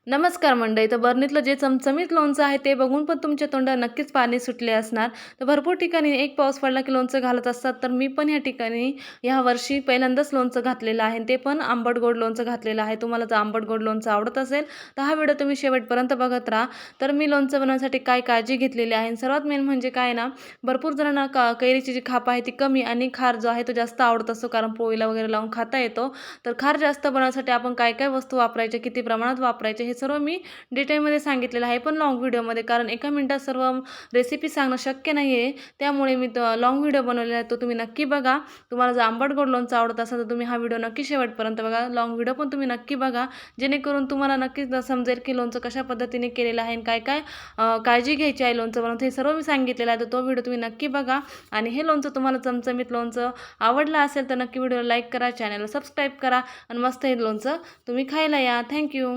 नमस्कार मंडळी. तर बरणीतलं जे चमचमीत लोणचं आहे ते बघून पण तुमच्या तोंडात नक्कीच पाणी सुटले असणार. तर भरपूर ठिकाणी एक पाऊस पडला की लोणचं घालत असतात. तर मी पण ह्या ठिकाणी ह्या वर्षी पहिल्यांदाच लोणचं घातलेलं आहे. ते पण आंबट गोड लोणचं घातलेलं आहे. तुम्हाला जर आंबट गोड लोणचं आवडत असेल तर हा व्हिडिओ तुम्ही शेवटपर्यंत बघत राहा. तर मी लोणचं बनवण्यासाठी काय काळजी घेतलेली आहे आणि सर्वात मेन म्हणजे काय ना, भरपूर जणांना कैरीची जी खाप आहे ती कमी आणि खार जो आहे तो जास्त आवडत असतो, कारण पोळीला वगैरे लावून खाता येतो. तर खार जास्त बनवण्यासाठी आपण काय काय वस्तू वापरायच्या, किती प्रमाणात वापरायचे, हे सर्व मी डिटेलमध्ये सांगितलेलं आहे, पण लाँग व्हिडिओमध्ये, कारण एका मिनिटात सर्व रेसिपी सांगणं शक्य नाही आहे. त्यामुळे मी लाँग व्हिडिओ बनवलेला आहे, तो तुम्ही नक्की बघा. तुम्हाला जर आंबट गोड लोणचं आवडत असेल तर तुम्ही हा व्हिडिओ नक्की शेवटपर्यंत बघा. लाँग व्हिडिओ पण तुम्ही नक्की बघा, जेणेकरून तुम्हाला नक्कीच समजेल की लोणचं कशा पद्धतीने केलेलं आहे आणि काय काय काळजी घ्यायची आहे लोणचं बनवतं, हे सर्व मी सांगितलेलं आहे. तर तो व्हिडिओ तुम्ही नक्की बघा. आणि हे लोणचं तुम्हाला चमचमीत लोणचं आवडलं असेल तर नक्की व्हिडिओला लाईक करा, चॅनलला सबस्क्राईब करा आणि मस्त हे लोणचं तुम्ही खायला या. थँक्यू.